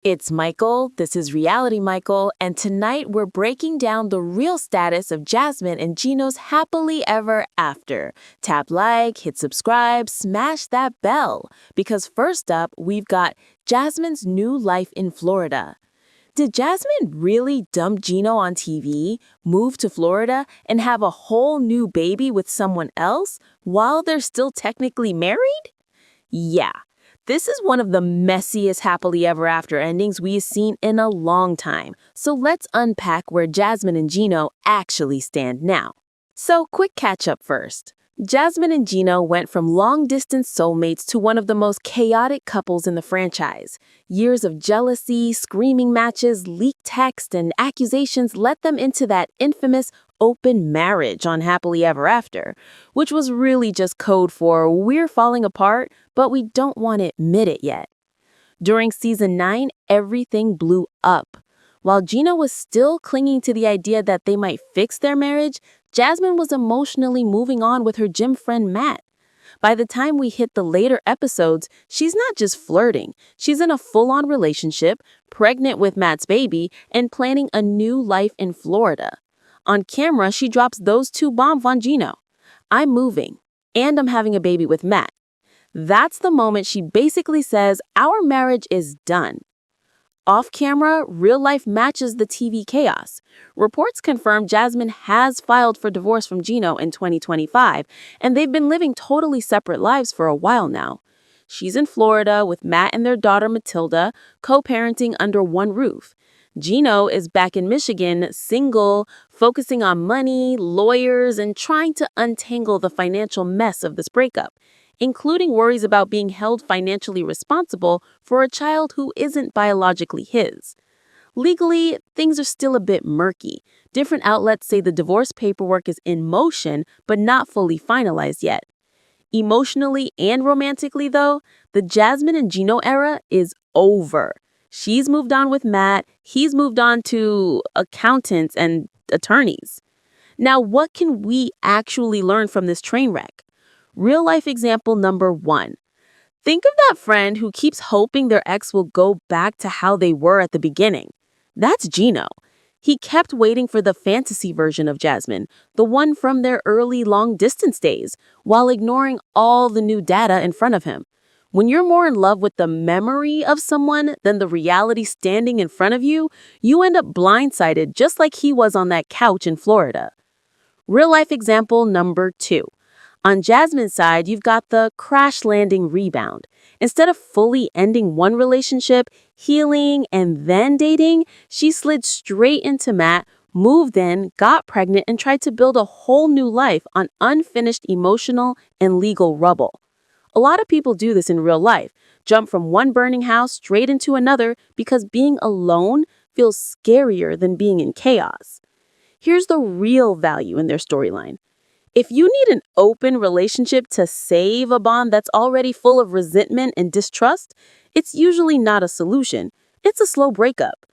It's Michael, this is Reality Michael, and tonight we're breaking down the real status of Jasmine and Gino's happily ever after. Tap like, hit subscribe, smash that bell, because first up, we've got Jasmine's new life in Florida. Did Jasmine really dump Gino on TV, move to Florida, and have a whole new baby with someone else while they're still technically married? Yeah. This is one of the messiest happily ever after endings we've seen in a long time. So let's unpack where Jasmine and Gino actually stand now. So quick catch up first. Jasmine and Gino went from long-distance soulmates to one of the most chaotic couples in the franchise. Years of jealousy, screaming matches, leaked text, and accusations let them into that infamous open marriage on Happily Ever After, which was really just code for we're falling apart, but we don't want to admit it yet. During season 9, everything blew up. While Gino was still clinging to the idea that they might fix their marriage, Jasmine was emotionally moving on with her gym friend Matt. By the time we hit the later episodes, she's not just flirting. She's in a full-on relationship, pregnant with Matt's baby, and planning a new life in Florida. On camera, she drops those two bombs on Gino. I'm moving, and I'm having a baby with Matt. That's the moment she basically says, our marriage is done. Off camera, real life matches the TV chaos. Reports confirm Jasmine has filed for divorce from Gino in 2025, and they've been living totally separate lives for a while now. She's in Florida with Matt and their daughter Matilda, co-parenting under one roof. Gino is back in Michigan, single, focusing on money, lawyers, and trying to untangle the financial mess of this breakup, including worries about being held financially responsible for a child who isn't biologically his. Legally, things are still a bit murky. Different outlets say the divorce paperwork is in motion, but not fully finalized yet. Emotionally and romantically, though, the Jasmine and Gino era is over. She's moved on with Matt, he's moved on to accountants and attorneys. Now, what can we actually learn from this train wreck? Real life example number 1. Think of that friend who keeps hoping their ex will go back to how they were at the beginning. That's Gino. He kept waiting for the fantasy version of Jasmine, the one from their early long-distance days, while ignoring all the new data in front of him. When you're more in love with the memory of someone than the reality standing in front of you, you end up blindsided just like he was on that couch in Florida. Real life example number 2. On Jasmine's side, you've got the crash landing rebound. Instead of fully ending one relationship, healing, and then dating, she slid straight into Matt, moved in, got pregnant, and tried to build a whole new life on unfinished emotional and legal rubble. A lot of people do this in real life, jump from one burning house straight into another because being alone feels scarier than being in chaos. Here's the real value in their storyline. If you need an open relationship to save a bond that's already full of resentment and distrust, it's usually not a solution. It's a slow breakup.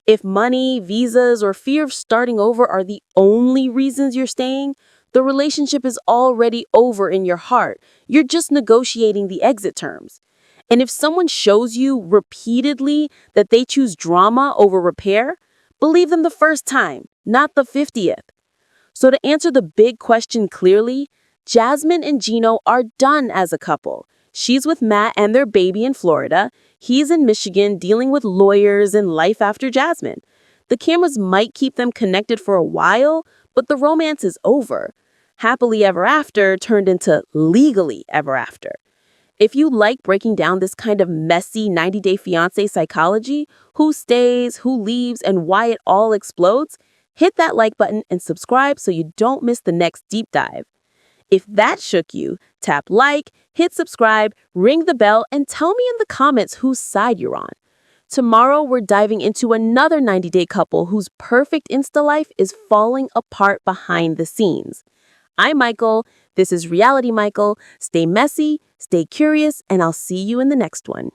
If money, visas, or fear of starting over are the only reasons you're staying, the relationship is already over in your heart. You're just negotiating the exit terms. And if someone shows you repeatedly that they choose drama over repair, believe them the first time, not the 50th. So to answer the big question clearly, Jasmine and Gino are done as a couple. She's with Matt and their baby in Florida. He's in Michigan dealing with lawyers and life after Jasmine. The cameras might keep them connected for a while, but the romance is over. Happily Ever After turned into Legally Ever After. If you like breaking down this kind of messy 90-day fiancé psychology, who stays, who leaves, and why it all explodes, hit that like button and subscribe so you don't miss the next deep dive. If that shook you, tap like, hit subscribe, ring the bell, and tell me in the comments whose side you're on. Tomorrow, we're diving into another 90-day couple whose perfect Insta life is falling apart behind the scenes. I'm Michael. This is Reality Michael. Stay messy, stay curious, and I'll see you in the next one.